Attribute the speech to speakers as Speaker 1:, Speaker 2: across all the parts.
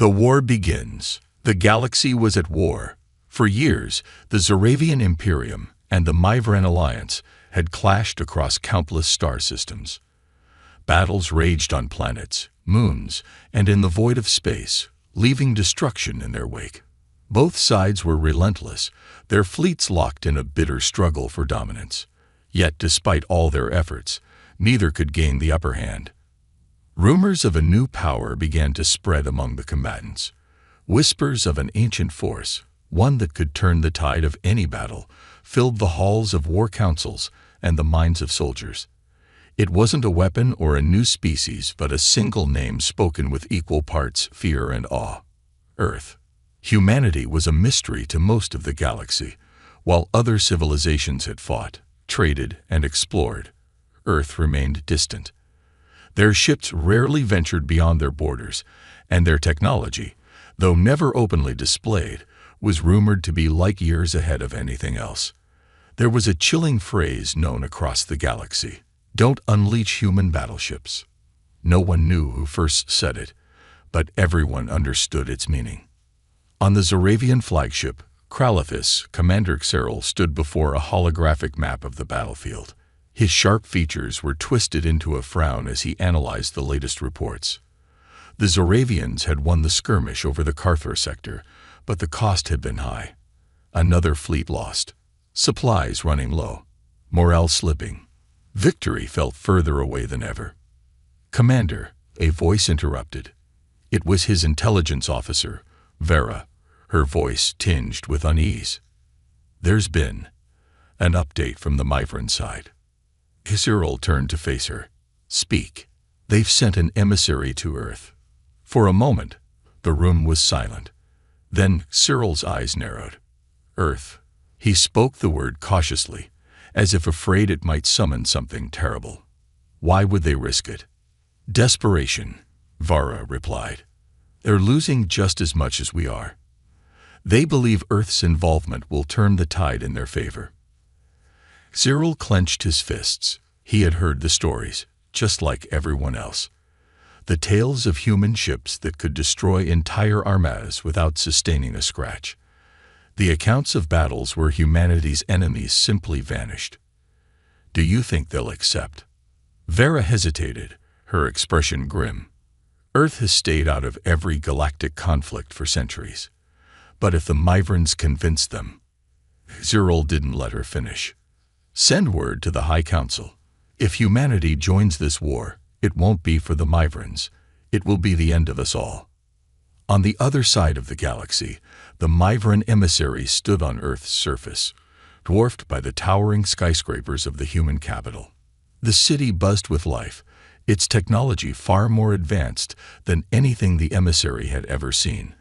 Speaker 1: The war begins. The galaxy was at war. For years, the Zoravian Imperium and the Myvran Alliance had clashed across countless star systems. Battles raged on planets, moons, and in the void of space, leaving destruction in their wake. Both sides were relentless, their fleets locked in a bitter struggle for dominance. Yet, despite all their efforts, neither could gain the upper hand. Rumors of a new power began to spread among the combatants. Whispers of an ancient force, one that could turn the tide of any battle, filled the halls of war councils and the minds of soldiers. It wasn't a weapon or a new species, but a single name spoken with equal parts fear and awe. Earth. Humanity was a mystery to most of the galaxy. While other civilizations had fought, traded, and explored, Earth remained distant. Their ships rarely ventured beyond their borders, and their technology, though never openly displayed, was rumored to be light years ahead of anything else. There was a chilling phrase known across the galaxy: "Don't unleash human battleships." No one knew who first said it, but everyone understood its meaning. On the Zoravian flagship, Kralothis, Commander Cyril stood before a holographic map of the battlefield. His sharp features were twisted into a frown as he analyzed the latest reports. The Zoravians had won the skirmish over the Carthor sector, but the cost had been high. Another fleet lost, supplies running low, morale slipping. Victory felt further away than ever. "Commander," a voice interrupted. It was his intelligence officer, Vera, her voice tinged with unease. "There's been an update from the Myvran side." Cyril turned to face her. "Speak." "They've sent an emissary to Earth." For a moment, the room was silent. Then Cyril's eyes narrowed. "Earth." He spoke the word cautiously, as if afraid it might summon something terrible. "Why would they risk it?" "Desperation," Vara replied. "They're losing just as much as we are. They believe Earth's involvement will turn the tide in their favor." Cyril clenched his fists. He had heard the stories, just like everyone else. The tales of human ships that could destroy entire armadas without sustaining a scratch. The accounts of battles where humanity's enemies simply vanished. "Do you think they'll accept?" Vera hesitated, her expression grim. Earth has stayed out of every galactic conflict for centuries. But if the Myvrans convince them... Cyril didn't let her finish. "Send word to the High Council. If humanity joins this war, it won't be for the Myvrans. It will be the end of us all." On the other side of the galaxy, the Myvran emissaries stood on Earth's surface, dwarfed by the towering skyscrapers of the human capital. The city buzzed with life, its technology far more advanced than anything the emissary had ever seen.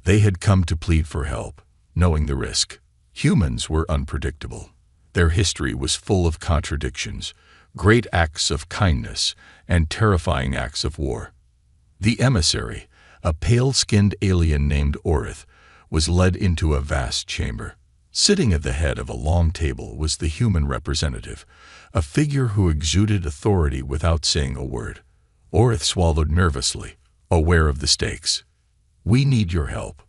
Speaker 1: They had come to plead for help, knowing the risk. Humans were unpredictable. Their history was full of contradictions, great acts of kindness and terrifying acts of war. The emissary, a pale-skinned alien named Orith, was led into a vast chamber. Sitting at the head of a long table was the human representative, a figure who exuded authority without saying a word. Orith swallowed nervously, aware of the stakes. "We need your help,"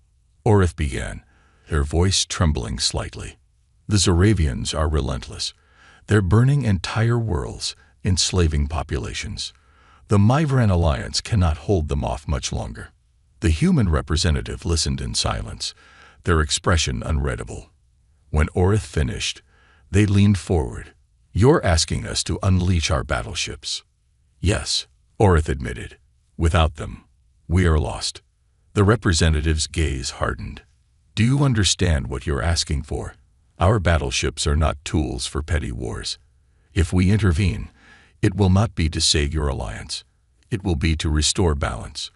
Speaker 1: Orith began, her voice trembling slightly. "The Zoravians are relentless. They're burning entire worlds, enslaving populations. The Myvran Alliance cannot hold them off much longer." The human representative listened in silence, their expression unreadable. When Orith finished, they leaned forward. "You're asking us to unleash our battleships." "Yes," Orith admitted. "Without them, we are lost." The representative's gaze hardened. "Do you understand what you're asking for? Our battleships are not tools for petty wars. If we intervene, it will not be to save your alliance. It will be to restore balance,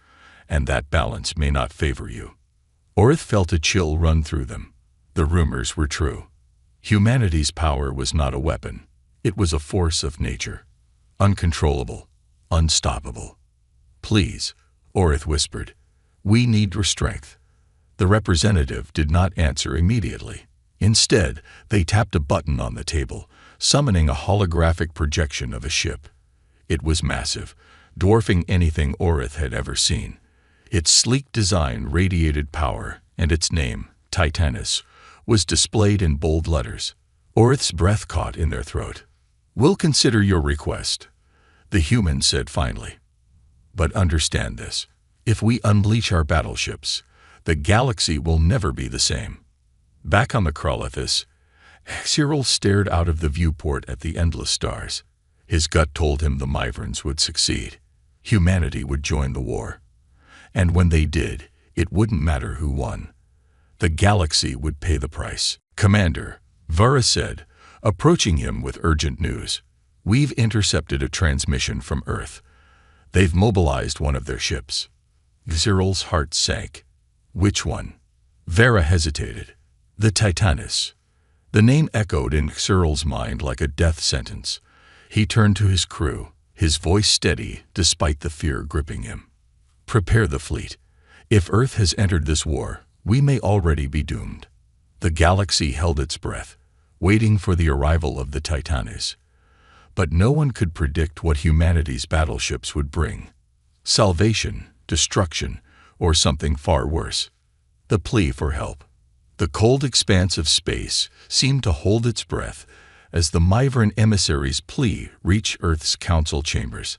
Speaker 1: and that balance may not favor you." Orith felt a chill run through them. The rumors were true. Humanity's power was not a weapon. It was a force of nature. Uncontrollable, unstoppable. "Please," Orith whispered, "we need your strength." The representative did not answer immediately. Instead, they tapped a button on the table, summoning a holographic projection of a ship. It was massive, dwarfing anything Orith had ever seen. Its sleek design radiated power, and its name, Titanus, was displayed in bold letters. Orith's breath caught in their throat. "We'll consider your request," the human said finally. "But understand this. If we unleash our battleships, the galaxy will never be the same." Back on the Krolithus, Cyril stared out of the viewport at the endless stars. His gut told him the Myvrans would succeed. Humanity would join the war. And when they did, it wouldn't matter who won. The galaxy would pay the price. "Commander," Vera said, approaching him with urgent news. "We've intercepted a transmission from Earth. They've mobilized one of their ships." Cyril's heart sank. "Which one?" Vera hesitated. "The Titanus." The name echoed in Cyril's mind like a death sentence. He turned to his crew, his voice steady despite the fear gripping him. "Prepare the fleet. If Earth has entered this war, we may already be doomed." The galaxy held its breath, waiting for the arrival of the Titanus. But no one could predict what humanity's battleships would bring. Salvation, destruction, or something far worse. The plea for help. The cold expanse of space seemed to hold its breath as the Myvran emissary's plea reached Earth's council chambers.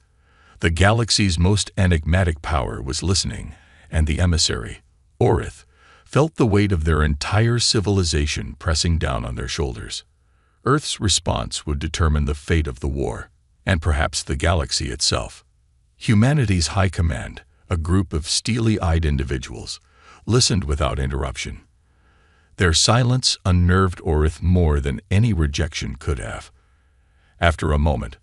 Speaker 1: The galaxy's most enigmatic power was listening, and the emissary, Orith, felt the weight of their entire civilization pressing down on their shoulders. Earth's response would determine the fate of the war, and perhaps the galaxy itself. Humanity's high command, a group of steely-eyed individuals, listened without interruption. Their silence unnerved Orith more than any rejection could have. After a moment,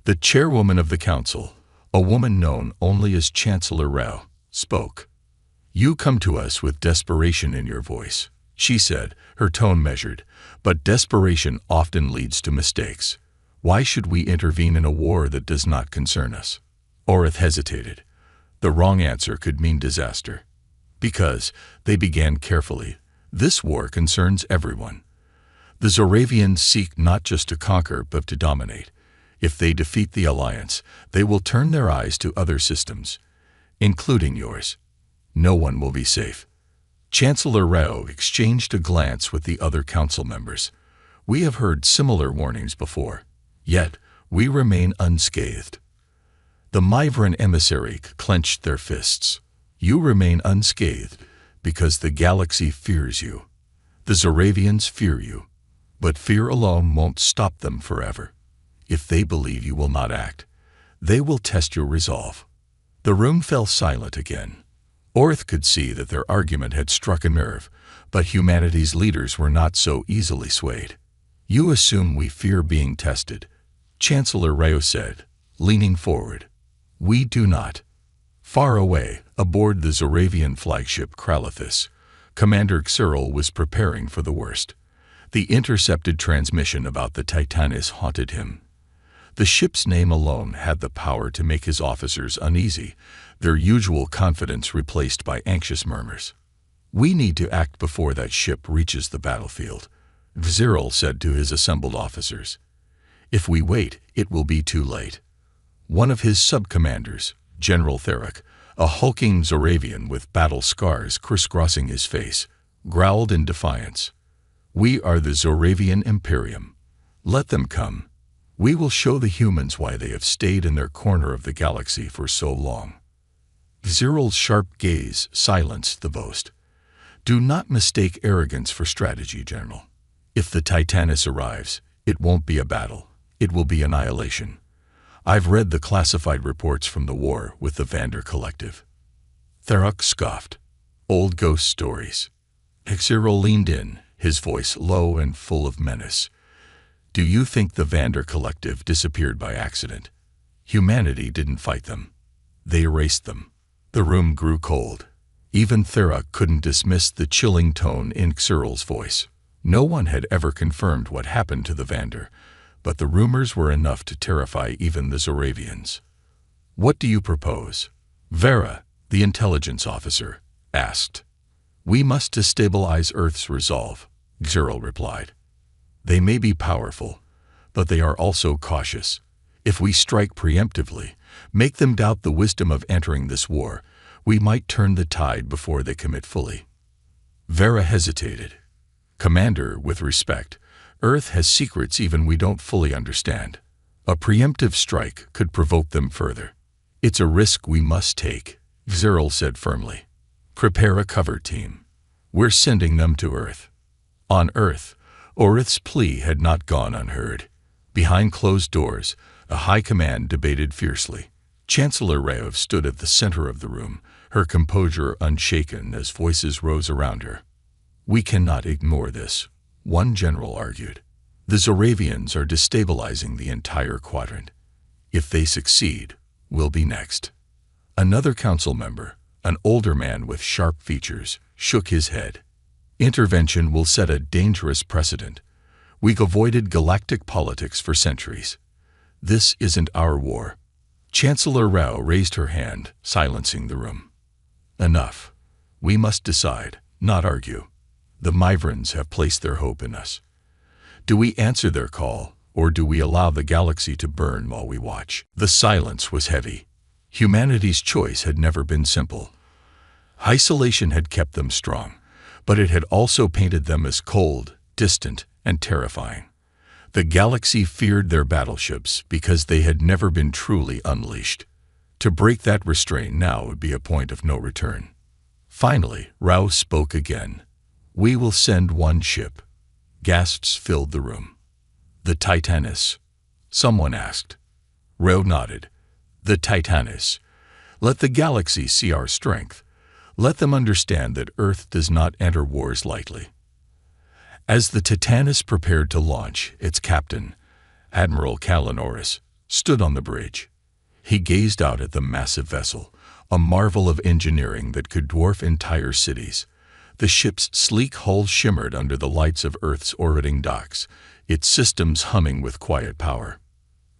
Speaker 1: the chairwoman of the council, a woman known only as Chancellor Rao, spoke. "You come to us with desperation in your voice," she said, her tone measured, "but desperation often leads to mistakes. Why should we intervene in a war that does not concern us?" Orith hesitated. The wrong answer could mean disaster. "Because," they began carefully, "this war concerns everyone. The Zoravians seek not just to conquer but to dominate. If they defeat the Alliance, they will turn their eyes to other systems, including yours. No one will be safe." Chancellor Rao exchanged a glance with the other council members. "We have heard similar warnings before, yet we remain unscathed." The Myvran emissary clenched their fists. "You remain unscathed because the galaxy fears you. The Zoravians fear you, but fear alone won't stop them forever. If they believe you will not act, they will test your resolve." The room fell silent again. Orith could see that their argument had struck a nerve, but humanity's leaders were not so easily swayed. "You assume we fear being tested," Chancellor Rao said, leaning forward. "We do not." Far away, aboard the Zoravian flagship Krolithus, Commander Cyril was preparing for the worst. The intercepted transmission about the Titanus haunted him. The ship's name alone had the power to make his officers uneasy, their usual confidence replaced by anxious murmurs. "We need to act before that ship reaches the battlefield," Cyril said to his assembled officers. "If we wait, it will be too late." One of his sub-commanders, General Theric, a hulking Zoravian with battle scars crisscrossing his face, growled in defiance. "We are the Zoravian Imperium. Let them come. We will show the humans why they have stayed in their corner of the galaxy for so long." Cyril's sharp gaze silenced the boast. "Do not mistake arrogance for strategy, General. If the Titanus arrives, it won't be a battle. It will be annihilation. I've read the classified reports from the war with the Vander Collective." Theric scoffed. "Old ghost stories." Cyril leaned in, his voice low and full of menace. "Do you think the Vander Collective disappeared by accident? Humanity didn't fight them. They erased them." The room grew cold. Even Theric couldn't dismiss the chilling tone in Cyril's voice. No one had ever confirmed what happened to the Vander, but the rumors were enough to terrify even the Zoravians. "What do you propose?" Vera, the intelligence officer, asked. "We must destabilize Earth's resolve," Cyril replied. "They may be powerful, but they are also cautious. If we strike preemptively, make them doubt the wisdom of entering this war, We might turn the tide before they commit fully. Vera hesitated. Commander, with respect, Earth has secrets even we don't fully understand. A preemptive strike could provoke them further. It's a risk we must take, Zerl said firmly. Prepare a cover team. We're sending them to Earth. On Earth, Orith's plea had not gone unheard. Behind closed doors, a high command debated fiercely. Chancellor Raov stood at the center of the room, her composure unshaken as voices rose around her. We cannot ignore this, one general argued. The Zoravians are destabilizing the entire quadrant. If they succeed, we'll be next. Another council member, an older man with sharp features, shook his head. Intervention will set a dangerous precedent. We've avoided galactic politics for centuries. This isn't our war. Chancellor Rao raised her hand, silencing the room. Enough. We must decide, not argue. The Myvrans have placed their hope in us. Do we answer their call, or do we allow the galaxy to burn while we watch? The silence was heavy. Humanity's choice had never been simple. Isolation had kept them strong, but it had also painted them as cold, distant, and terrifying. The galaxy feared their battleships because they had never been truly unleashed. To break that restraint now would be a point of no return. Finally, Rao spoke again. We will send one ship. Gasps filled the room. The Titanus. Someone asked. Rao nodded. The Titanus. Let the galaxy see our strength. Let them understand that Earth does not enter wars lightly. As the Titanus prepared to launch, its captain, Admiral Kalanoris, stood on the bridge. He gazed out at the massive vessel, a marvel of engineering that could dwarf entire cities. The ship's sleek hull shimmered under the lights of Earth's orbiting docks, its systems humming with quiet power.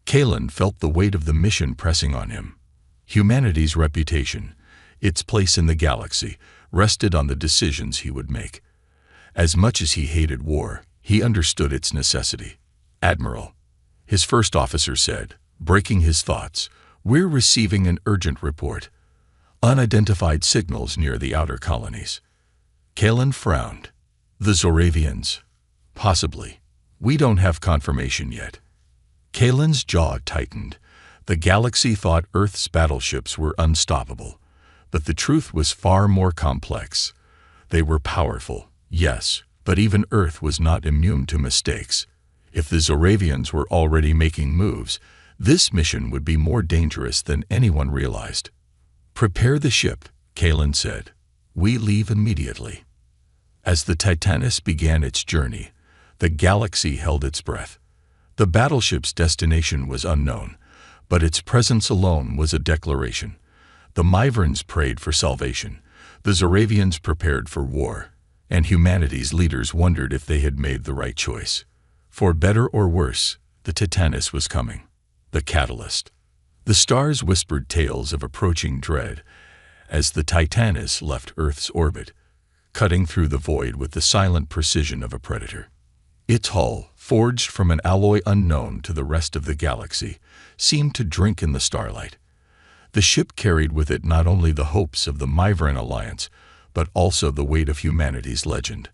Speaker 1: Kalan felt the weight of the mission pressing on him. Humanity's reputation, its place in the galaxy, rested on the decisions he would make. As much as he hated war, he understood its necessity. Admiral, his first officer said, breaking his thoughts, we're receiving an urgent report. Unidentified signals near the outer colonies. Kalan frowned. The Zoravians? Possibly. We don't have confirmation yet. Kalan's jaw tightened. The galaxy thought Earth's battleships were unstoppable. But the truth was far more complex. They were powerful, yes, but even Earth was not immune to mistakes. If the Zoravians were already making moves, this mission would be more dangerous than anyone realized. Prepare the ship, Kalan said. We leave immediately. As the Titanus began its journey, the galaxy held its breath. The battleship's destination was unknown, but its presence alone was a declaration. The Myvrans prayed for salvation, the Zoravians prepared for war, and humanity's leaders wondered if they had made the right choice. For better or worse, the Titanus was coming. The catalyst. The stars whispered tales of approaching dread as the Titanus left Earth's orbit, cutting through the void with the silent precision of a predator. Its hull, forged from an alloy unknown to the rest of the galaxy, seemed to drink in the starlight. The ship carried with it not only the hopes of the Myvran alliance, but also the weight of humanity's legend.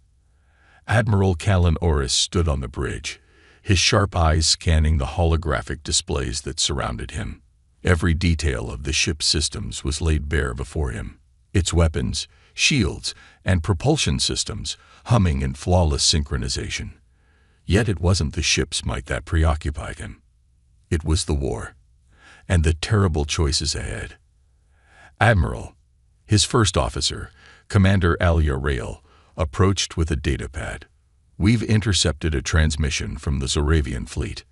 Speaker 1: Admiral Kalanoris stood on the bridge, his sharp eyes scanning the holographic displays that surrounded him. Every detail of the ship's systems was laid bare before him, its weapons, shields, and propulsion systems humming in flawless synchronization. Yet it wasn't the ship's might that preoccupied him. It was the war, and the terrible choices ahead. Admiral, his first officer, Commander Alia Rael, approached with a datapad. We've intercepted a transmission from the Zoravian fleet.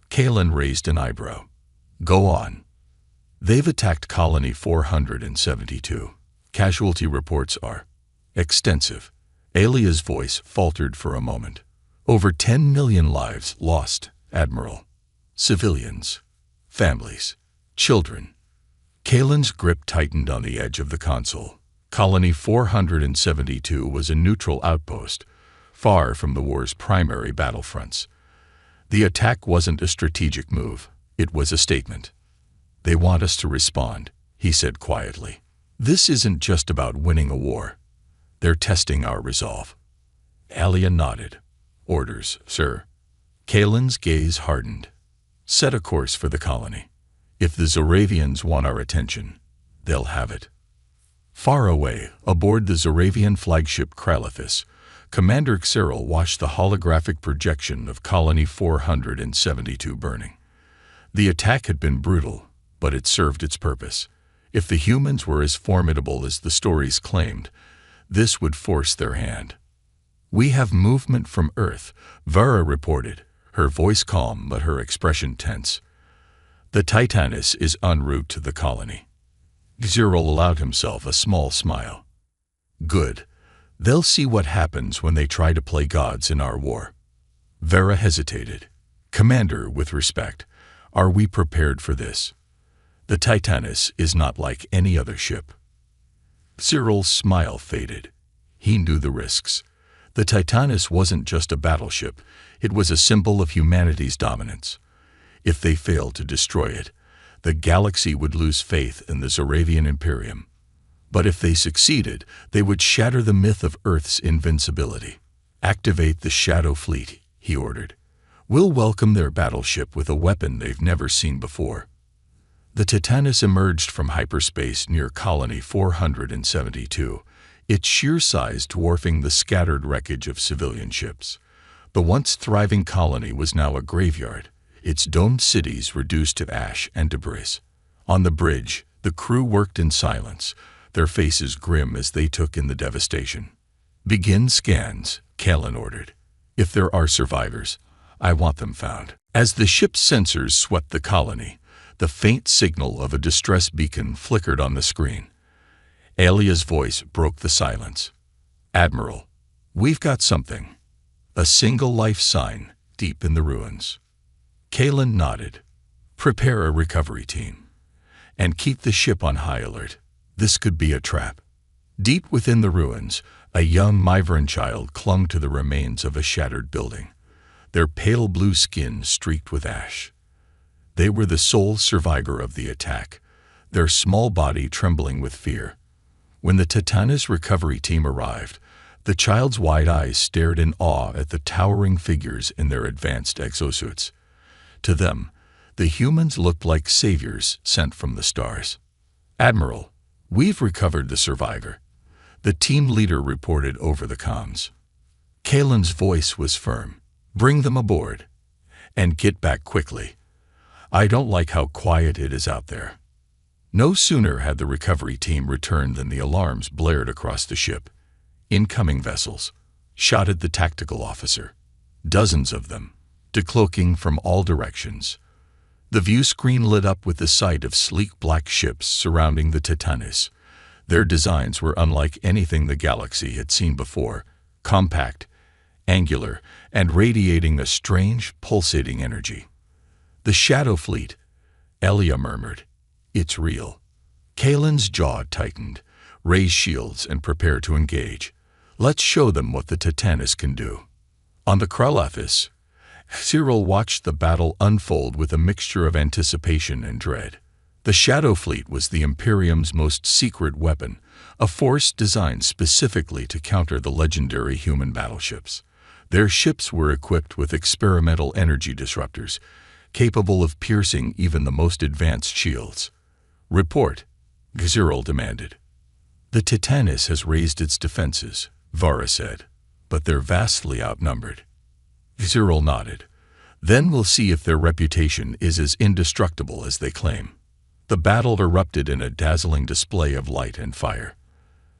Speaker 1: Kalan raised an eyebrow. Go on. They've attacked Colony 472. Casualty reports are extensive. Alia's voice faltered for a moment. Over 10 million lives lost, Admiral. Civilians, families, children. Kalan's grip tightened on the edge of the console. Colony 472 was a neutral outpost, far from the war's primary battlefronts. The attack wasn't a strategic move, it was a statement. They want us to respond, he said quietly. This isn't just about winning a war. They're testing our resolve. Alia nodded. Orders, sir. Kalen's gaze hardened. Set a course for the colony. If the Zoravians want our attention, they'll have it. Far away, aboard the Zoravian flagship Kralathis, Commander Xyril watched the holographic projection of Colony 472 burning. The attack had been brutal, but it served its purpose. If the humans were as formidable as the stories claimed, this would force their hand. We have movement from Earth, Vara reported, her voice calm but her expression tense. The Titanus is en route to the colony. Xyril allowed himself a small smile. Good. They'll see what happens when they try to play gods in our war. Vara hesitated. Commander, with respect, are we prepared for this? The Titanus is not like any other ship. Cyril's smile faded. He knew the risks. The Titanus wasn't just a battleship, it was a symbol of humanity's dominance. If they failed to destroy it, the galaxy would lose faith in the Zoravian Imperium. But if they succeeded, they would shatter the myth of Earth's invincibility. Activate the Shadow Fleet, he ordered. We'll welcome their battleship with a weapon they've never seen before. The Titanus emerged from hyperspace near Colony 472, its sheer size dwarfing the scattered wreckage of civilian ships. The once thriving colony was now a graveyard, its domed cities reduced to ash and debris. On the bridge, the crew worked in silence, their faces grim as they took in the devastation. Begin scans, Kalen ordered. If there are survivors, I want them found. As the ship's sensors swept the colony, the faint signal of a distress beacon flickered on the screen. Alia's voice broke the silence. Admiral, we've got something. A single life sign deep in the ruins. Kalen nodded. Prepare a recovery team. And keep the ship on high alert. This could be a trap. Deep within the ruins, a young Myvaran child clung to the remains of a shattered building, their pale blue skin streaked with ash. They were the sole survivor of the attack, their small body trembling with fear. When the Titanus recovery team arrived, the child's wide eyes stared in awe at the towering figures in their advanced exosuits. To them, the humans looked like saviors sent from the stars. Admiral, we've recovered the survivor, the team leader reported over the comms. Kalen's voice was firm. Bring them aboard. And get back quickly. I don't like how quiet it is out there. No sooner had the recovery team returned than the alarms blared across the ship. Incoming vessels, shouted the tactical officer. Dozens of them, decloaking from all directions. The view screen lit up with the sight of sleek black ships surrounding the Titanus. Their designs were unlike anything the galaxy had seen before, compact, angular, and radiating a strange, pulsating energy. The Shadow Fleet, Elia murmured. It's real. Kalen's jaw tightened. Raise shields and prepare to engage. Let's show them what the Titanus can do. On the Kralathis, Xyril watched the battle unfold with a mixture of anticipation and dread. The Shadow Fleet was the Imperium's most secret weapon, a force designed specifically to counter the legendary human battleships. Their ships were equipped with experimental energy disruptors, capable of piercing even the most advanced shields. Report, Xyril demanded. The Titanus has raised its defenses, Vara said, but they're vastly outnumbered. Xyril nodded. Then we'll see if their reputation is as indestructible as they claim. The battle erupted in a dazzling display of light and fire.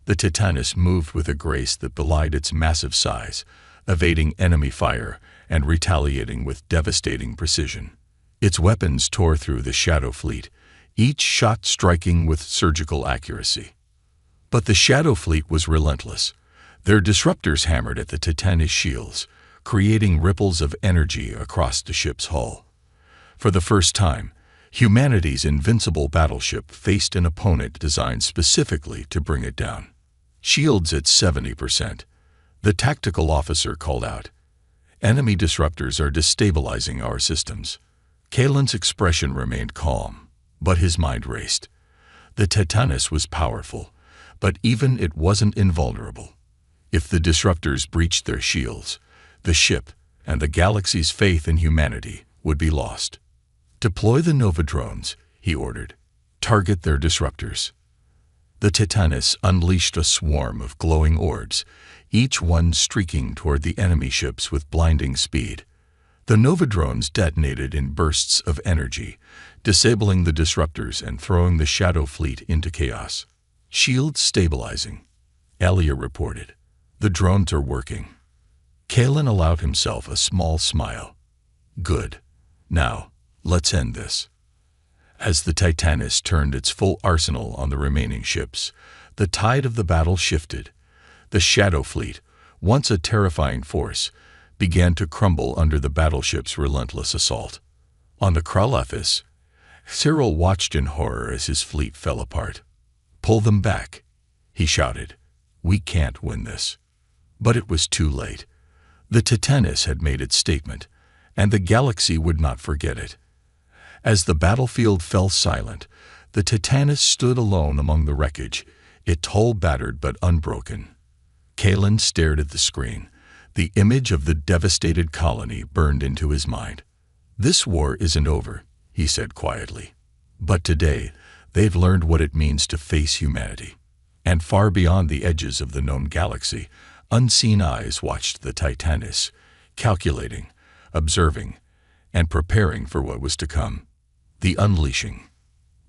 Speaker 1: The Titanus moved with a grace that belied its massive size, evading enemy fire and retaliating with devastating precision. Its weapons tore through the Shadow Fleet, each shot striking with surgical accuracy. But the Shadow Fleet was relentless. Their disruptors hammered at the Titanus shields, creating ripples of energy across the ship's hull. For the first time, humanity's invincible battleship faced an opponent designed specifically to bring it down. Shields at 70%. The tactical officer called out. Enemy disruptors are destabilizing our systems. Kalen's expression remained calm, but his mind raced. The Titanus was powerful, but even it wasn't invulnerable. If the disruptors breached their shields, the ship and the galaxy's faith in humanity would be lost. "Deploy the Nova drones," he ordered. "Target their disruptors." The Titanus unleashed a swarm of glowing orbs, each one streaking toward the enemy ships with blinding speed. The Nova drones detonated in bursts of energy, disabling the disruptors and throwing the Shadow Fleet into chaos. "Shields stabilizing," Elia reported. "The drones are working." Kalen allowed himself a small smile. "Good. Now, let's end this." As the Titanus turned its full arsenal on the remaining ships, the tide of the battle shifted. The Shadow Fleet, once a terrifying force, began to crumble under the battleship's relentless assault. On the Kralothis, Cyril watched in horror as his fleet fell apart. "Pull them back," he shouted. "We can't win this." But it was too late. The Titanus had made its statement, and the galaxy would not forget it. As the battlefield fell silent, the Titanus stood alone among the wreckage, its hull battered but unbroken. Kalen stared at the screen. The image of the devastated colony burned into his mind. "This war isn't over," he said quietly. "But today, they've learned what it means to face humanity." And far beyond the edges of the known galaxy, unseen eyes watched the Titanus, calculating, observing, and preparing for what was to come. The unleashing.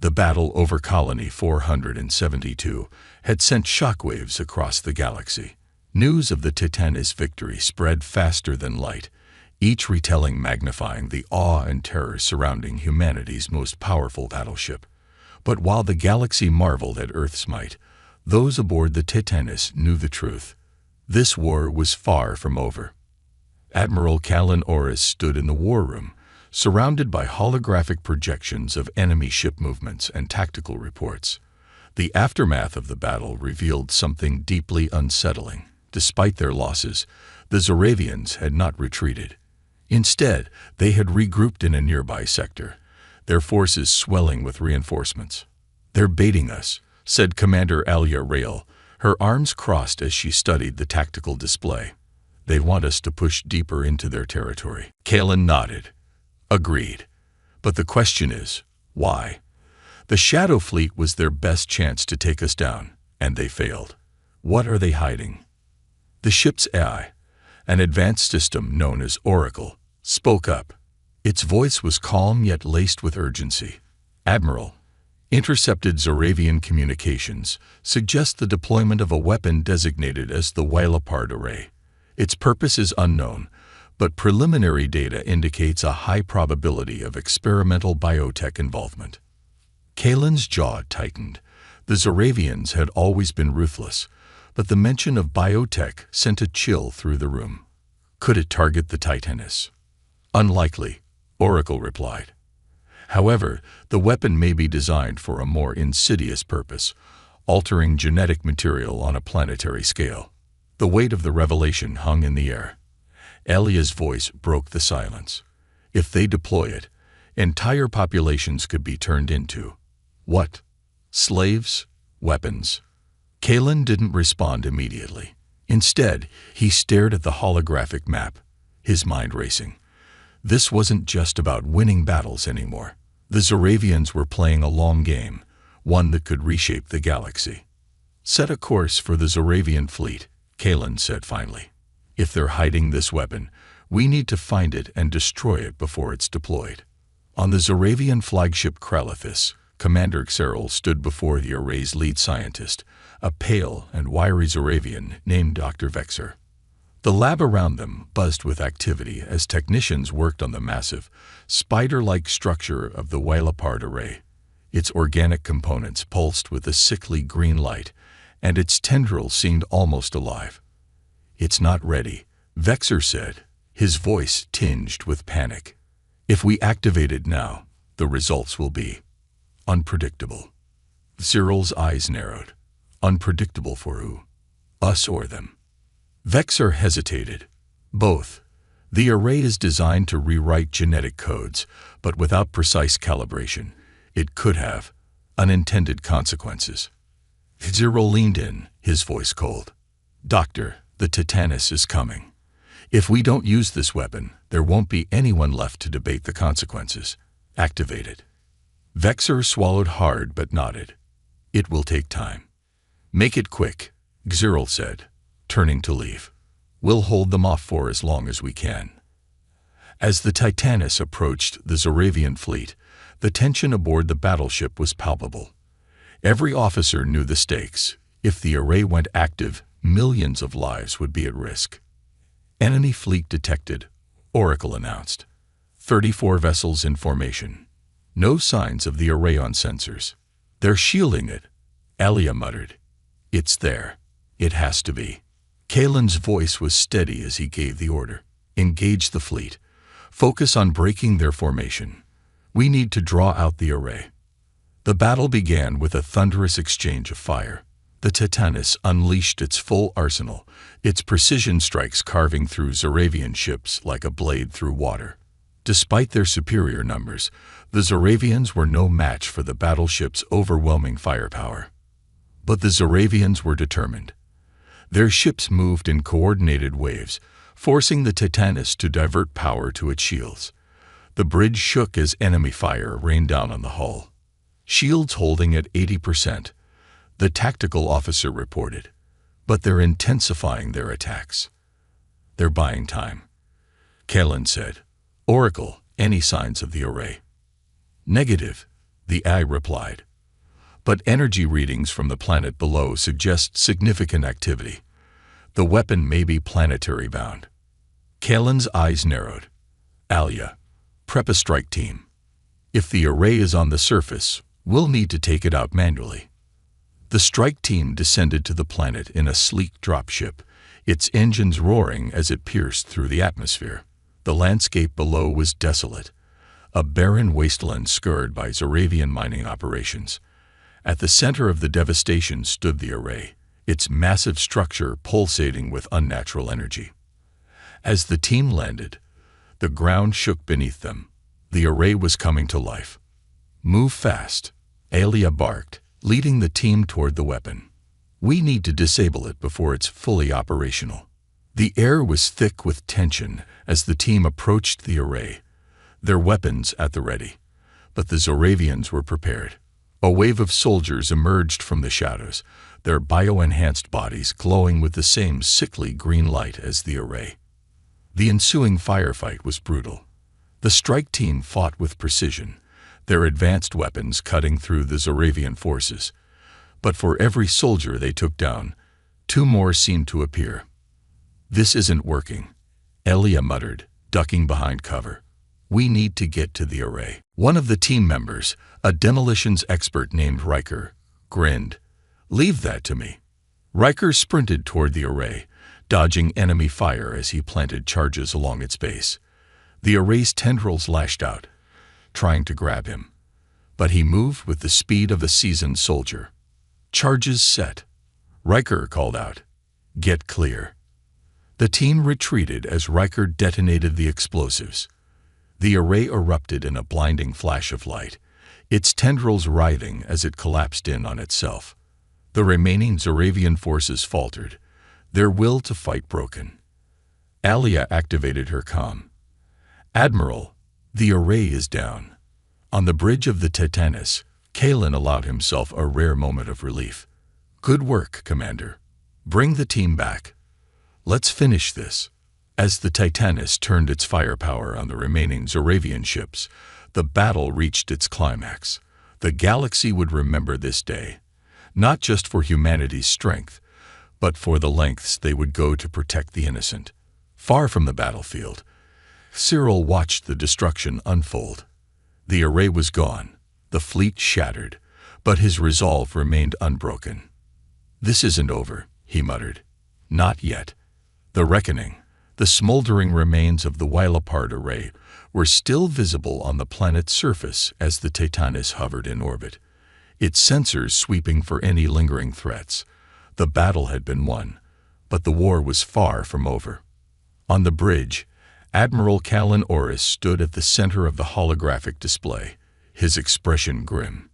Speaker 1: The battle over Colony 472 had sent shockwaves across the galaxy. News of the Titanus' victory spread faster than light, each retelling magnifying the awe and terror surrounding humanity's most powerful battleship. But while the galaxy marveled at Earth's might, those aboard the Titanus knew the truth. This war was far from over. Admiral Kalen Oris stood in the war room, surrounded by holographic projections of enemy ship movements and tactical reports. The aftermath of the battle revealed something deeply unsettling. Despite their losses, the Zoravians had not retreated. Instead, they had regrouped in a nearby sector, their forces swelling with reinforcements. "They're baiting us," said Commander Alia Rael, her arms crossed as she studied the tactical display. "They want us to push deeper into their territory." Kalen nodded. "Agreed. But the question is, why? The Shadow Fleet was their best chance to take us down, and they failed. What are they hiding?" The ship's AI, an advanced system known as Oracle, spoke up. Its voice was calm yet laced with urgency. "Admiral, intercepted Zoravian communications suggest the deployment of a weapon designated as the Wylapard Array. Its purpose is unknown, but preliminary data indicates a high probability of experimental biotech involvement." Kalen's jaw tightened. The Zoravians had always been ruthless, but the mention of biotech sent a chill through the room. "Could it target the Titanus?" "Unlikely," Oracle replied. "However, the weapon may be designed for a more insidious purpose, altering genetic material on a planetary scale." The weight of the revelation hung in the air. Elia's voice broke the silence. "If they deploy it, entire populations could be turned into what? Slaves? Weapons?" Kalen didn't respond immediately. Instead, he stared at the holographic map, his mind racing. This wasn't just about winning battles anymore. The Zoravians were playing a long game, one that could reshape the galaxy. "Set a course for the Zoravian fleet," Kalen said finally. "If they're hiding this weapon, we need to find it and destroy it before it's deployed." On the Zoravian flagship Kralothis, Commander Cyril stood before the array's lead scientist, a pale and wiry Zoravian named Dr. Vexer. The lab around them buzzed with activity as technicians worked on the massive, spider-like structure of the Wylapard Array. Its organic components pulsed with a sickly green light, and its tendrils seemed almost alive. "It's not ready," Vexer said, his voice tinged with panic. "If we activate it now, the results will be unpredictable." Cyril's eyes narrowed. "Unpredictable for who? Us or them?" Vexer hesitated. "Both. The array is designed to rewrite genetic codes, but without precise calibration. It could have unintended consequences. Zero leaned in, his voice cold. "Doctor, the Titanus is coming. If we don't use this weapon, there won't be anyone left to debate the consequences. Activate it." Vexor swallowed hard but nodded. "It will take time." "Make it quick," Xyril said, turning to leave. "We'll hold them off for as long as we can." As the Titanus approached the Zoravian fleet, the tension aboard the battleship was palpable. Every officer knew the stakes. If the array went active, millions of lives would be at risk. "Enemy fleet detected," Oracle announced. 34 vessels in formation. No signs of the array on sensors. "They're shielding it," Alia muttered. "It's there. It has to be." Kalen's voice was steady as he gave the order. "Engage the fleet. Focus on breaking their formation. We need to draw out the array." The battle began with a thunderous exchange of fire. The Titanus unleashed its full arsenal, its precision strikes carving through Zoravian ships like a blade through water. Despite their superior numbers, the Zoravians were no match for the battleship's overwhelming firepower. But the Zoravians were determined. Their ships moved in coordinated waves, forcing the Titanus to divert power to its shields. The bridge shook as enemy fire rained down on the hull. "Shields holding at 80%, the tactical officer reported. "But they're intensifying their attacks." "They're buying time," Kalen said. "Oracle, any signs of the array?" "Negative," the AI replied. "But energy readings from the planet below suggest significant activity. The weapon may be planetary bound." Kalen's eyes narrowed. "Alia, prep a strike team. If the array is on the surface, we'll need to take it out manually." The strike team descended to the planet in a sleek dropship, its engines roaring as it pierced through the atmosphere. The landscape below was desolate, a barren wasteland scarred by Zoravian mining operations. At the center of the devastation stood the array, its massive structure pulsating with unnatural energy. As the team landed, the ground shook beneath them. The array was coming to life. "Move fast," Alia barked, leading the team toward the weapon. "We need to disable it before it's fully operational." The air was thick with tension as the team approached the array, their weapons at the ready. But the Zoravians were prepared. A wave of soldiers emerged from the shadows, their bio-enhanced bodies glowing with the same sickly green light as the array. The ensuing firefight was brutal. The strike team fought with precision, their advanced weapons cutting through the Zoravian forces. But for every soldier they took down, 2 more seemed to appear. "This isn't working," Alia muttered, ducking behind cover. "We need to get to the array." One of the team members, a demolitions expert named Riker, grinned. "Leave that to me." Riker sprinted toward the array, dodging enemy fire as he planted charges along its base. The array's tendrils lashed out, trying to grab him. But he moved with the speed of a seasoned soldier. "Charges set," Riker called out. "Get clear." The team retreated as Riker detonated the explosives. The array erupted in a blinding flash of light, its tendrils writhing as it collapsed in on itself. The remaining Zoravian forces faltered, their will to fight broken. Alia activated her comm. "Admiral, the array is down." On the bridge of the Titanus, Kalen allowed himself a rare moment of relief. "Good work, Commander. Bring the team back. Let's finish this." As the Titanus turned its firepower on the remaining Zoravian ships, the battle reached its climax. The galaxy would remember this day, not just for humanity's strength, but for the lengths they would go to protect the innocent. Far from the battlefield, Cyril watched the destruction unfold. The array was gone, the fleet shattered, but his resolve remained unbroken. "This isn't over," he muttered. "Not yet." The reckoning, the smoldering remains of the while-apart array, were still visible on the planet's surface as the Titanus hovered in orbit, its sensors sweeping for any lingering threats. The battle had been won, but the war was far from over. On the bridge, Admiral Kalen Oris stood at the center of the holographic display, his expression grim.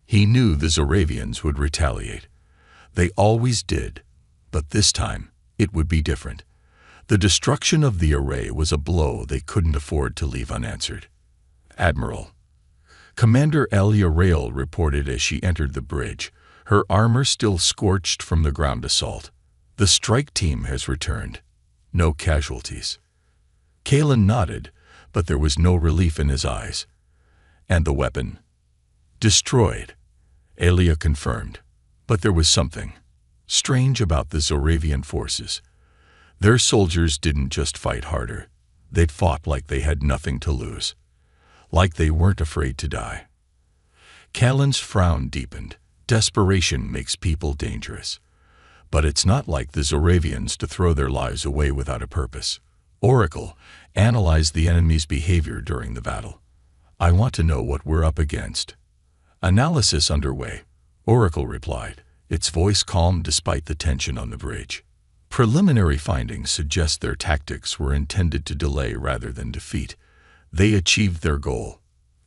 Speaker 1: He knew the Zoravians would retaliate. They always did, but this time it would be different. The destruction of the array was a blow they couldn't afford to leave unanswered. Admiral. Commander Elia Rail reported as she entered the bridge, her armor still scorched from the ground assault. The strike team has returned. No casualties. Kalen nodded, but there was no relief in his eyes. And the weapon? Destroyed. Elia confirmed. But there was something strange about the Zoravian forces. Their soldiers didn't just fight harder. They'd fought like they had nothing to lose. Like they weren't afraid to die. Kalen's frown deepened. Desperation makes people dangerous. But it's not like the Zoravians to throw their lives away without a purpose. Oracle analyzed the enemy's behavior during the battle. I want to know what we're up against. Analysis underway, Oracle replied, its voice calm despite the tension on the bridge. Preliminary findings suggest their tactics were intended to delay rather than defeat. They achieved their goal.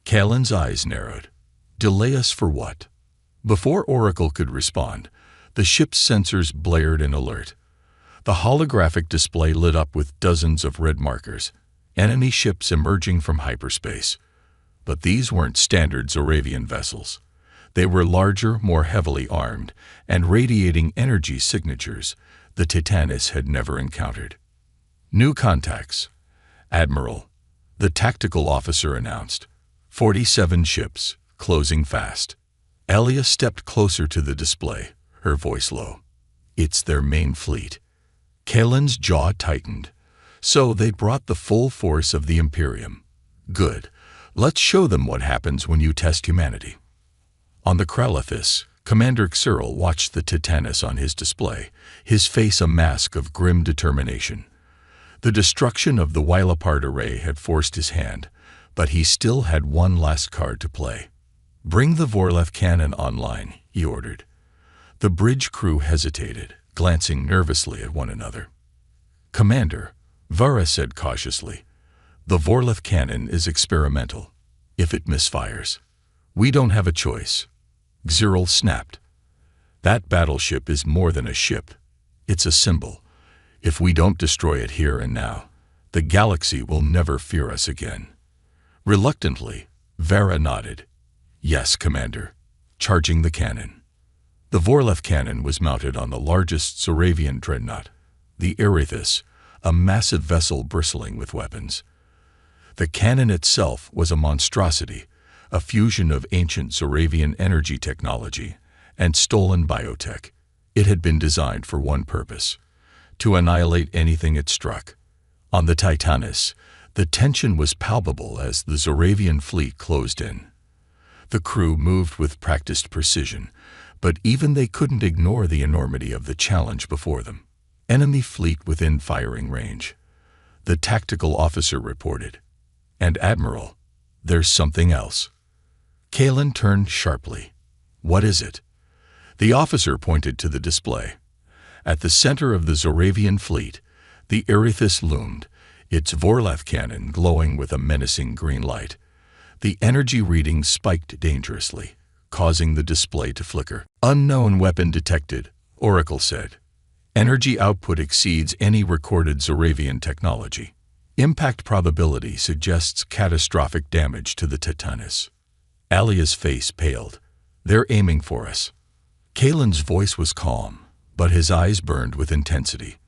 Speaker 1: Kalen's eyes narrowed. Delay us for what? Before Oracle could respond, the ship's sensors blared an alert. The holographic display lit up with dozens of red markers, enemy ships emerging from hyperspace. But these weren't standard Zoravian vessels. They were larger, more heavily armed, and radiating energy signatures the Titanis had never encountered. New contacts. Admiral, the tactical officer announced. 47 ships, closing fast. Elia stepped closer to the display, her voice low. It's their main fleet. Kalen's jaw tightened. So they'd brought the full force of the Imperium. Good. Let's show them what happens when you test humanity. On the Kralithis, Commander Xyril watched the Titanis on his display, his face a mask of grim determination. The destruction of the Wylapart array had forced his hand, but he still had one last card to play. Bring the Vorlev cannon online, he ordered. The bridge crew hesitated, glancing nervously at one another. Commander, Vara said cautiously, the Vorlev cannon is experimental. If it misfires, we don't have a choice. Xyril snapped. That battleship is more than a ship. It's a symbol. If we don't destroy it here and now, the galaxy will never fear us again. Reluctantly, Vara nodded. Yes, Commander. Charging the cannon. The Vorlev cannon was mounted on the largest Zoravian dreadnought, the Erithus, a massive vessel bristling with weapons. The cannon itself was a monstrosity, a fusion of ancient Zoravian energy technology and stolen biotech. It had been designed for one purpose: to annihilate anything it struck. On the Titanis, the tension was palpable as the Zoravian fleet closed in. The crew moved with practiced precision, but even they couldn't ignore the enormity of the challenge before them. Enemy fleet within firing range. The tactical officer reported. And Admiral, there's something else. Kalen turned sharply. What is it? The officer pointed to the display. At the center of the Zoravian fleet, the Erithus loomed, its Vorlev cannon glowing with a menacing green light. The energy readings spiked dangerously, causing the display to flicker. Unknown weapon detected, Oracle said. Energy output exceeds any recorded Zoravian technology. Impact probability suggests catastrophic damage to the Titanis. Alia's face paled. They're aiming for us. Kalen's voice was calm, but his eyes burned with intensity.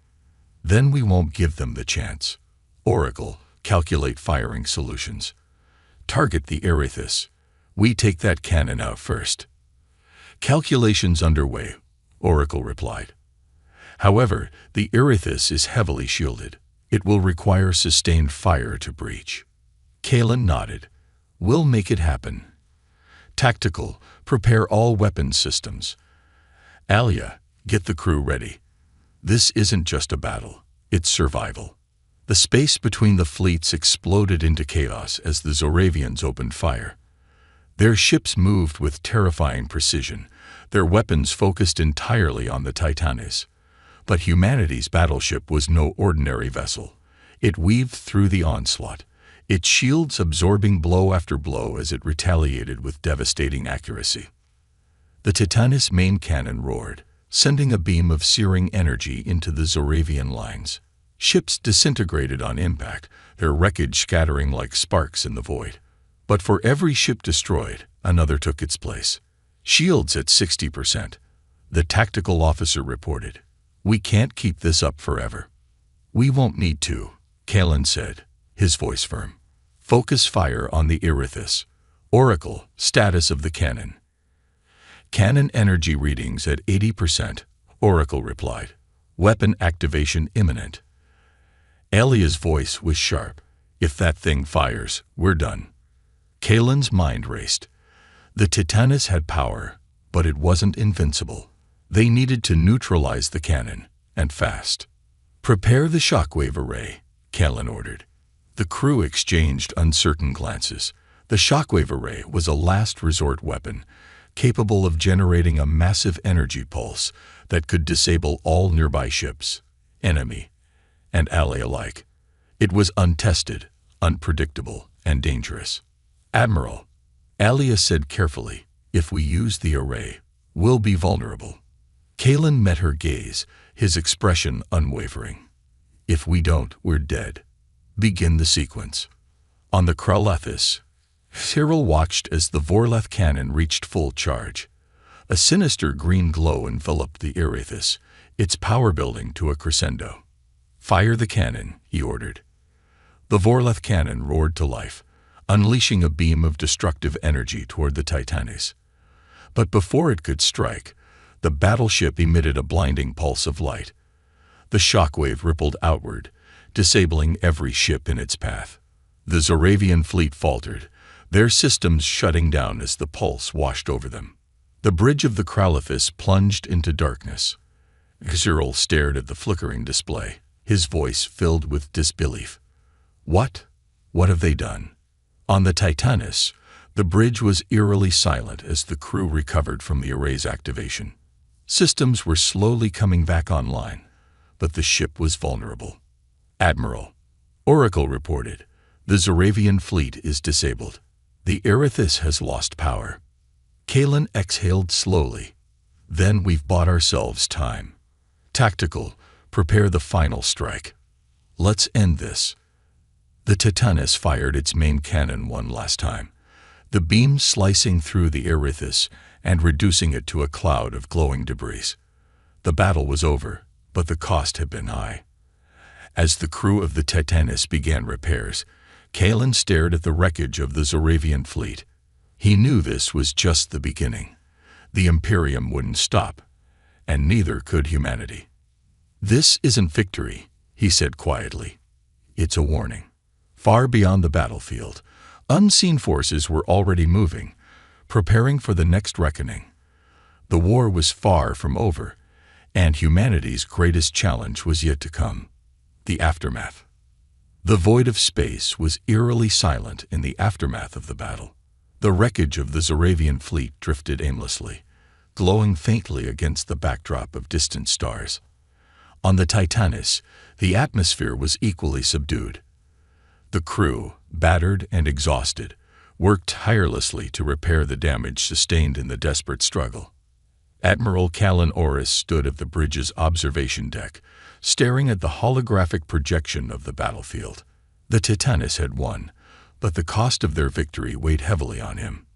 Speaker 1: Then we won't give them the chance. Oracle, calculate firing solutions. Target the Erithus. We take that cannon out first. Calculations underway, Oracle replied. However, the Erithus is heavily shielded. It will require sustained fire to breach. Kalen nodded. We'll make it happen. Tactical, prepare all weapons systems. Alia, get the crew ready. This isn't just a battle, it's survival. The space between the fleets exploded into chaos as the Zoravians opened fire. Their ships moved with terrifying precision, their weapons focused entirely on the Titanis. But humanity's battleship was no ordinary vessel. It weaved through the onslaught, its shields absorbing blow after blow as it retaliated with devastating accuracy. The Titanus main cannon roared, sending a beam of searing energy into the Zoravian lines. Ships disintegrated on impact, their wreckage scattering like sparks in the void. But for every ship destroyed, another took its place. Shields at 60%. The tactical officer reported. "We can't keep this up forever." "We won't need to," Kalen said, his voice firm. "Focus fire on the Erithus." Oracle, status of the cannon. "Cannon energy readings at 80%, Oracle replied. "Weapon activation imminent." Alia's voice was sharp. "If that thing fires, we're done." Kalen's mind raced. The Titanus had power, but it wasn't invincible. They needed to neutralize the cannon, and fast. "Prepare the shockwave array," Kalen ordered. The crew exchanged uncertain glances. The shockwave array was a last resort weapon, capable of generating a massive energy pulse that could disable all nearby ships, enemy and ally alike. It was untested, unpredictable, and dangerous. "Admiral," Alia said carefully, "if we use the array, we'll be vulnerable." Kalen met her gaze, his expression unwavering. "If we don't, we're dead. Begin the sequence." On the Kralethis, Cyril watched as the Vorleth cannon reached full charge. A sinister green glow enveloped the Erithus, its power building to a crescendo. "Fire the cannon," he ordered. The Vorleth cannon roared to life, unleashing a beam of destructive energy toward the Titanus. But before it could strike, the battleship emitted a blinding pulse of light. The shockwave rippled outward, disabling every ship in its path. The Zoravian fleet faltered, their systems shutting down as the pulse washed over them. The bridge of the Kralethis plunged into darkness. Cyril stared at the flickering display, his voice filled with disbelief. What have they done?" On the Titanus, the bridge was eerily silent as the crew recovered from the array's activation. Systems were slowly coming back online, but the ship was vulnerable. "Admiral," Oracle reported, "the Zoravian fleet is disabled. The Erithus has lost power." Kalen exhaled slowly. "Then we've bought ourselves time. Tactical, prepare the final strike. Let's end this." The Titanus fired its main cannon one last time, the beam slicing through the Erithus and reducing it to a cloud of glowing debris. The battle was over, but the cost had been high. As the crew of the Titanus began repairs, Kalen stared at the wreckage of the Zoravian fleet. He knew this was just the beginning. The Imperium wouldn't stop, and neither could humanity. "This isn't victory," he said quietly. "It's a warning." Far beyond the battlefield, unseen forces were already moving, preparing for the next reckoning. The war was far from over, and humanity's greatest challenge was yet to come: the aftermath. The void of space was eerily silent in the aftermath of the battle. The wreckage of the Zoravian fleet drifted aimlessly, glowing faintly against the backdrop of distant stars. On the Titanus, the atmosphere was equally subdued. The crew, battered and exhausted, worked tirelessly to repair the damage sustained in the desperate struggle. Admiral Kalen Oris stood at the bridge's observation deck, staring at the holographic projection of the battlefield. The Titanus had won, but the cost of their victory weighed heavily on him.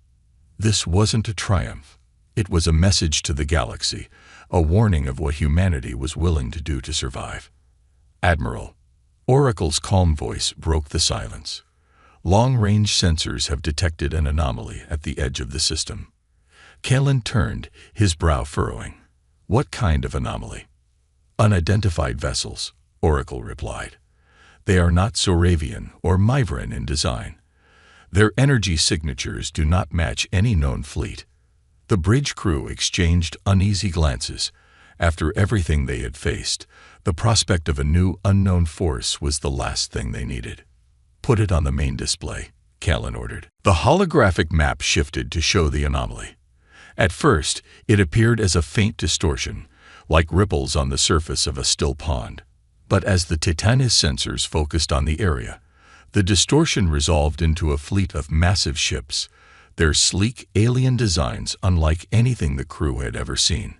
Speaker 1: This wasn't a triumph. It was a message to the galaxy, a warning of what humanity was willing to do to survive. "Admiral," Oracle's calm voice broke the silence. "Long-range sensors have detected an anomaly at the edge of the system." Kalen turned, his brow furrowing. "What kind of anomaly?" "Unidentified vessels," Oracle replied. "They are not Zoravian or Myvran in design. Their energy signatures do not match any known fleet." The bridge crew exchanged uneasy glances. After everything they had faced, the prospect of a new unknown force was the last thing they needed. "Put it on the main display," Kalen ordered. The holographic map shifted to show the anomaly. At first, it appeared as a faint distortion, like ripples on the surface of a still pond. But as the Titanus sensors focused on the area, the distortion resolved into a fleet of massive ships, their sleek alien designs unlike anything the crew had ever seen.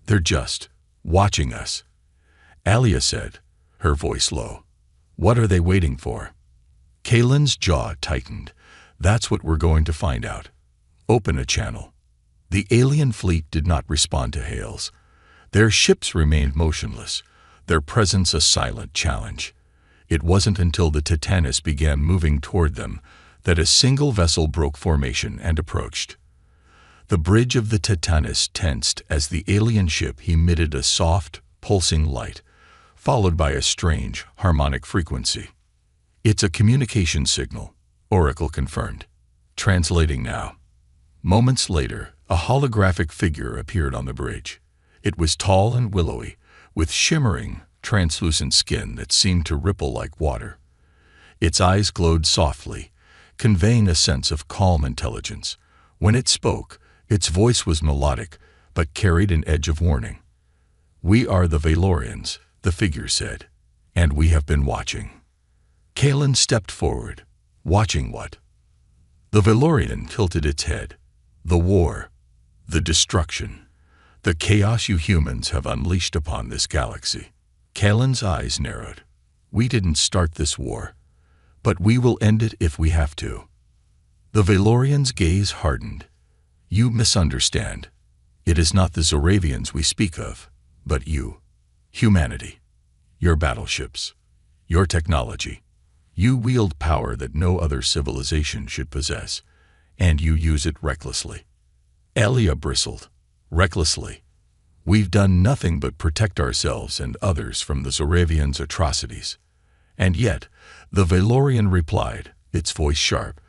Speaker 1: "They're just watching us," Alia said, her voice low. "What are they waiting for?" Kalen's jaw tightened. "That's what we're going to find out. Open a channel." The alien fleet did not respond to hails. Their ships remained motionless, their presence a silent challenge. It wasn't until the Titanus began moving toward them that a single vessel broke formation and approached. The bridge of the Titanus tensed as the alien ship emitted a soft, pulsing light, followed by a strange, harmonic frequency. "It's a communication signal," Oracle confirmed. "Translating now." Moments later, a holographic figure appeared on the bridge. It was tall and willowy, with shimmering, translucent skin that seemed to ripple like water. Its eyes glowed softly, conveying a sense of calm intelligence. When it spoke, its voice was melodic, but carried an edge of warning. "We are the Valorians," the figure said, "and we have been watching." Kalen stepped forward. "Watching what?" The Valorian tilted its head. "The war, the destruction, the chaos you humans have unleashed upon this galaxy." Kalen's eyes narrowed. "We didn't start this war, but we will end it if we have to." The Valorian's gaze hardened. "You misunderstand. It is not the Zoravians we speak of, but you, humanity, your battleships, your technology. You wield power that no other civilization should possess, and you use it recklessly." Alia bristled. "Recklessly? We've done nothing but protect ourselves and others from the Zoravians' atrocities." And yet, the Valorian replied, its voice sharp,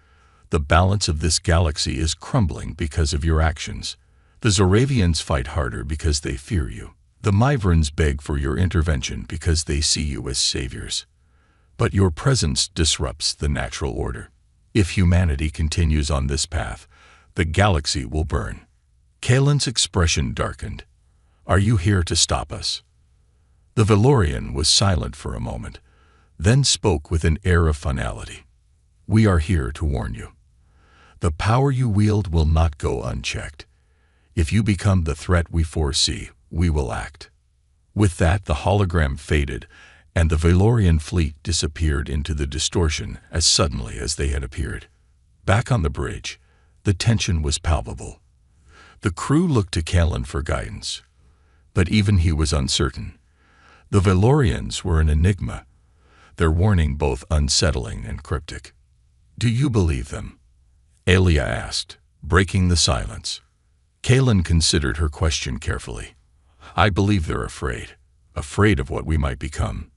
Speaker 1: "The balance of this galaxy is crumbling because of your actions. The Zoravians fight harder because they fear you. The Myvrans beg for your intervention because they see you as saviors. But your presence disrupts the natural order. If humanity continues on this path, the galaxy will burn." Kalen's expression darkened. "Are you here to stop us?" The Valorian was silent for a moment, then spoke with an air of finality. "We are here to warn you. The power you wield will not go unchecked. If you become the threat we foresee, we will act." With that, the hologram faded, and the Valorian fleet disappeared into the distortion as suddenly as they had appeared. Back on the bridge, the tension was palpable. The crew looked to Kalen for guidance, but even he was uncertain. The Valorians were an enigma, their warning both unsettling and cryptic. "Do you believe them?" Alia asked, breaking the silence. Kalen considered her question carefully. "I believe they're afraid of what we might become."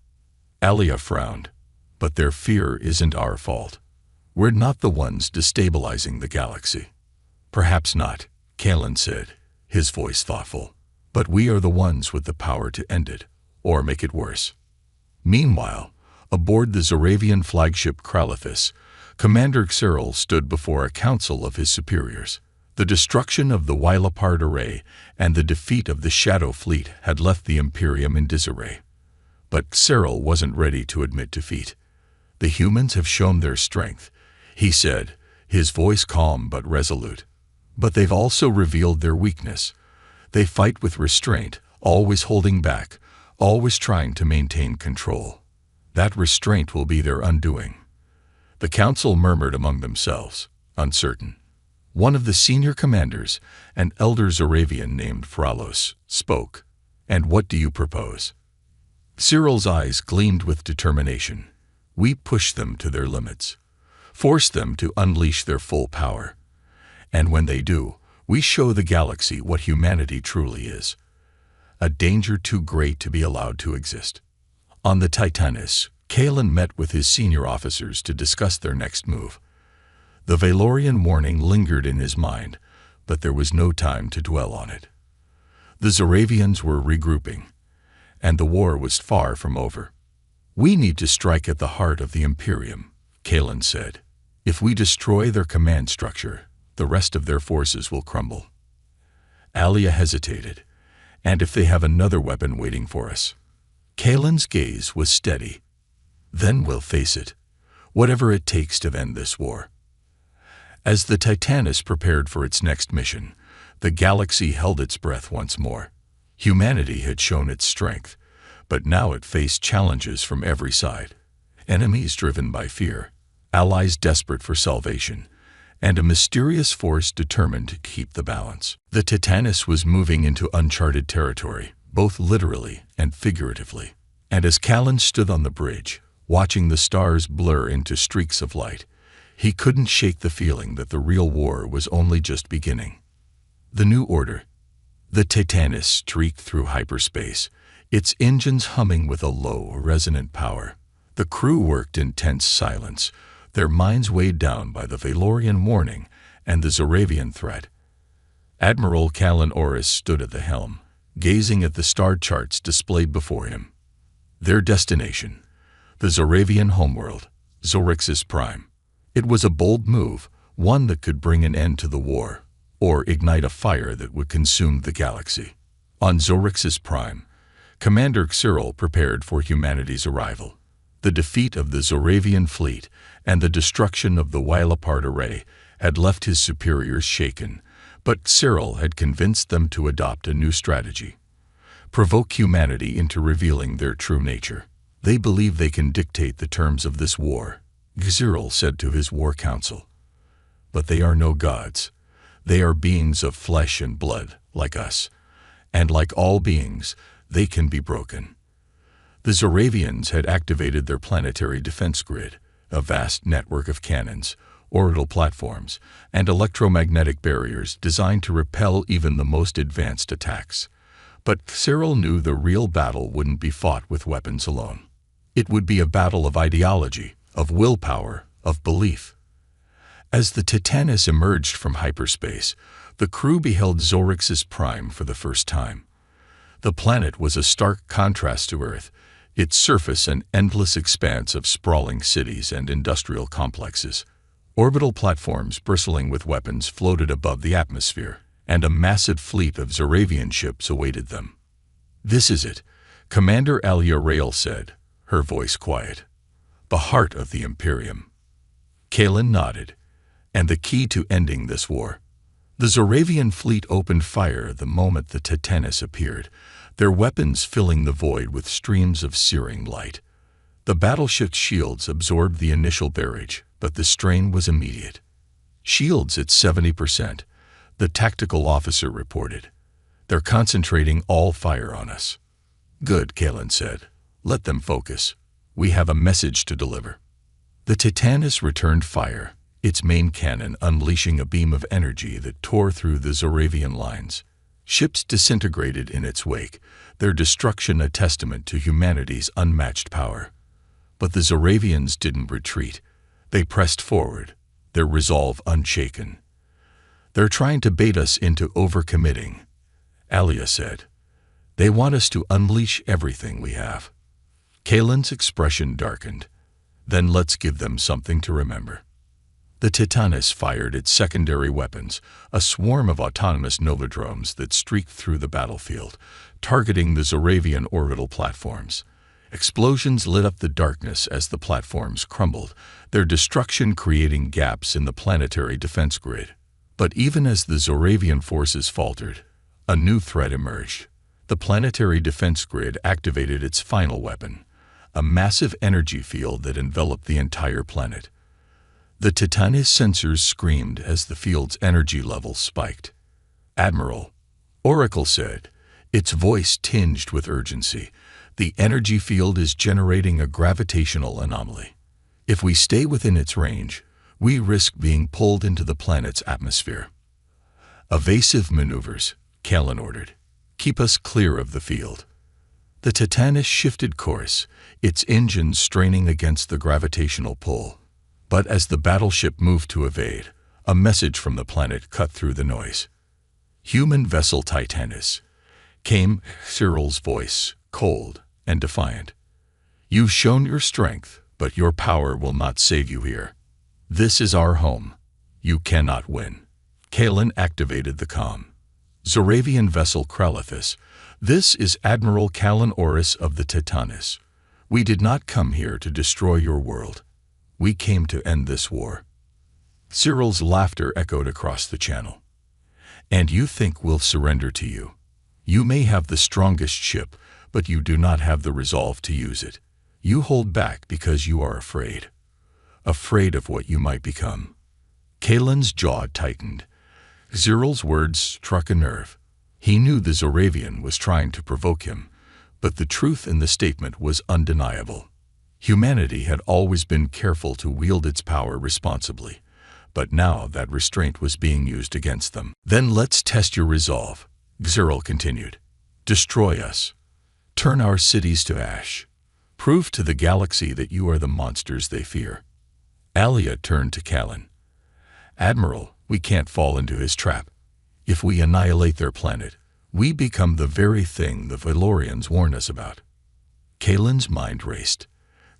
Speaker 1: Alia frowned. "But their fear isn't our fault. We're not the ones destabilizing the galaxy." "Perhaps not," Kalen said, his voice thoughtful. "But we are the ones with the power to end it, or make it worse." Meanwhile, aboard the Zoravian flagship Kralithis, Commander Cyril stood before a council of his superiors. The destruction of the Wylapard array and the defeat of the Shadow Fleet had left the Imperium in disarray. But Cyril wasn't ready to admit defeat. "The humans have shown their strength," he said, his voice calm but resolute. "But they've also revealed their weakness. They fight with restraint, always holding back, always trying to maintain control. That restraint will be their undoing." The council murmured among themselves, uncertain. One of the senior commanders, an elder Zoravian named Fralos, spoke. "And what do you propose?" Cyril's eyes gleamed with determination. "We push them to their limits, force them to unleash their full power. And when they do, we show the galaxy what humanity truly is. A danger too great to be allowed to exist." On the Titanus, Kalen met with his senior officers to discuss their next move. The Valorian warning lingered in his mind, but there was no time to dwell on it. The Zoravians were regrouping, and the war was far from over. "We need to strike at the heart of the Imperium," Kalen said. "If we destroy their command structure, the rest of their forces will crumble." Alia hesitated. "And if they have another weapon waiting for us?" Kalen's gaze was steady. "Then we'll face it, whatever it takes to end this war." As the Titanus prepared for its next mission, the galaxy held its breath once more. Humanity had shown its strength, but now it faced challenges from every side. Enemies driven by fear, allies desperate for salvation, and a mysterious force determined to keep the balance. The Titanus was moving into uncharted territory, both literally and figuratively. And as Callan stood on the bridge, watching the stars blur into streaks of light, he couldn't shake the feeling that the real war was only just beginning. The New Order. The Titanus streaked through hyperspace, its engines humming with a low, resonant power. The crew worked in tense silence, their minds weighed down by the Valorian warning and the Zoravian threat. Admiral Callan Orris stood at the helm, gazing at the star charts displayed before him. Their destination, the Zoravian homeworld, Zorixis Prime. It was a bold move, one that could bring an end to the war, or ignite a fire that would consume the galaxy. On Zorixis Prime, Commander Cyril prepared for humanity's arrival. The defeat of the Zoravian fleet and the destruction of the Wylapart array had left his superiors shaken, but Cyril had convinced them to adopt a new strategy. Provoke humanity into revealing their true nature. They believe they can dictate the terms of this war, Cyril said to his war council. But they are no gods. They are beings of flesh and blood, like us. And like all beings, they can be broken. The Zoravians had activated their planetary defense grid, a vast network of cannons, orbital platforms, and electromagnetic barriers designed to repel even the most advanced attacks. But Cyril knew the real battle wouldn't be fought with weapons alone. It would be a battle of ideology, of willpower, of belief. As the Titanus emerged from hyperspace, the crew beheld Zorixis Prime for the first time. The planet was a stark contrast to Earth, its surface an endless expanse of sprawling cities and industrial complexes. Orbital platforms bristling with weapons floated above the atmosphere, and a massive fleet of Zoravian ships awaited them. "This is it," Commander Alia Rael said, her voice quiet. "The heart of the Imperium." Callan nodded. "And the key to ending this war." The Zoravian fleet opened fire the moment the Titanus appeared, their weapons filling the void with streams of searing light. The battleship's shields absorbed the initial barrage, but the strain was immediate. "Shields at 70%, the tactical officer reported. "They're concentrating all fire on us." "Good," Callan said. "Let them focus. We have a message to deliver." The Titanus returned fire, its main cannon unleashing a beam of energy that tore through the Zoravian lines. Ships disintegrated in its wake, their destruction a testament to humanity's unmatched power. But the Zoravians didn't retreat. They pressed forward, their resolve unshaken. "They're trying to bait us into overcommitting," Alia said. "They want us to unleash everything we have." Callan's expression darkened. "Then let's give them something to remember." The Titanus fired its secondary weapons, a swarm of autonomous novodromes that streaked through the battlefield, targeting the Zoravian orbital platforms. Explosions lit up the darkness as the platforms crumbled, their destruction creating gaps in the planetary defense grid. But even as the Zoravian forces faltered, a new threat emerged. The planetary defense grid activated its final weapon, a massive energy field that enveloped the entire planet. The Titanus sensors screamed as the field's energy levels spiked. "Admiral," Oracle said, its voice tinged with urgency, "the energy field is generating a gravitational anomaly. If we stay within its range, we risk being pulled into the planet's atmosphere." "Evasive maneuvers," Callan ordered. "Keep us clear of the field." The Titanus shifted course, its engines straining against the gravitational pull. But as the battleship moved to evade, a message from the planet cut through the noise. "Human vessel Titanus," came Cyril's voice, cold and defiant. "You've shown your strength, but your power will not save you here. This is our home. You cannot win." Callan activated the comm. "Zoravian vessel Kralithus, this is Admiral Callan Orris of the Titanus. We did not come here to destroy your world. We came to end this war." Cyril's laughter echoed across the channel. And you think we'll surrender to you? You may have the strongest ship, but you do not have the resolve to use it. You hold back because you are afraid. Afraid of what you might become. Kalen's jaw tightened. Cyril's words struck a nerve. He knew the Zoravian was trying to provoke him, but the truth in the statement was undeniable. Humanity had always been careful to wield its power responsibly, but now that restraint was being used against them. Then let's test your resolve, Cyril continued. Destroy us. Turn our cities to ash. Prove to the galaxy that you are the monsters they fear. Alia turned to Kalen. Admiral, we can't fall into his trap. If we annihilate their planet, we become the very thing the Valorians warn us about. Kalen's mind raced.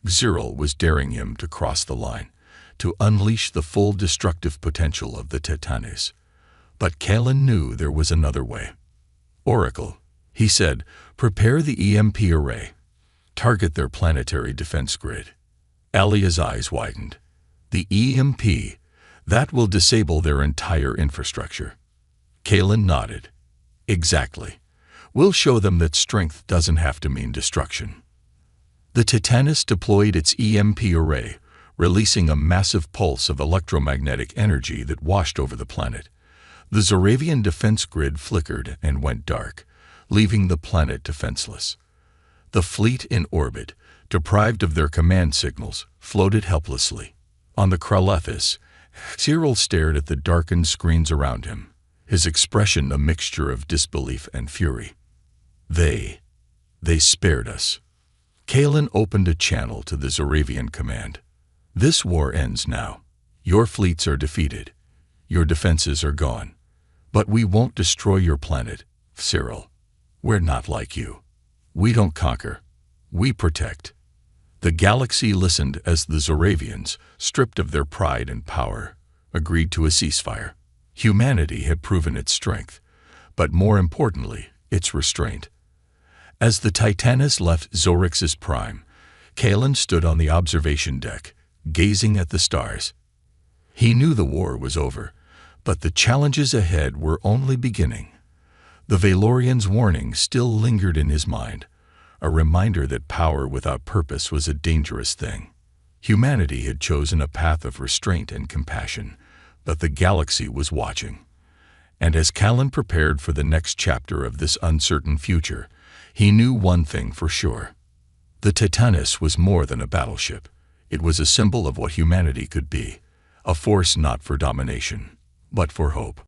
Speaker 1: Cyril was daring him to cross the line, to unleash the full destructive potential of the Titanes. But Kalen knew there was another way. Oracle, he said, prepare the EMP array. Target their planetary defense grid. Alia's eyes widened. The EMP, that will disable their entire infrastructure. Kalen nodded. Exactly. We'll show them that strength doesn't have to mean destruction. The Titanus deployed its EMP array, releasing a massive pulse of electromagnetic energy that washed over the planet. The Zoravian defense grid flickered and went dark, leaving the planet defenseless. The fleet in orbit, deprived of their command signals, floated helplessly. On the Kralethis, Cyril stared at the darkened screens around him, his expression a mixture of disbelief and fury. They spared us. Kalen opened a channel to the Zoravian command. This war ends now. Your fleets are defeated. Your defenses are gone. But we won't destroy your planet, Cyril. We're not like you. We don't conquer. We protect. The galaxy listened as the Zoravians, stripped of their pride and power, agreed to a ceasefire. Humanity had proven its strength, but more importantly, its restraint. As the Titanus left Zorix's prime, Kalen stood on the observation deck, gazing at the stars. He knew the war was over, but the challenges ahead were only beginning. The Valorians' warning still lingered in his mind, a reminder that power without purpose was a dangerous thing. Humanity had chosen a path of restraint and compassion, but the galaxy was watching. And as Kalen prepared for the next chapter of this uncertain future, he knew one thing for sure. The Titanus was more than a battleship. It was a symbol of what humanity could be, a force not for domination, but for hope.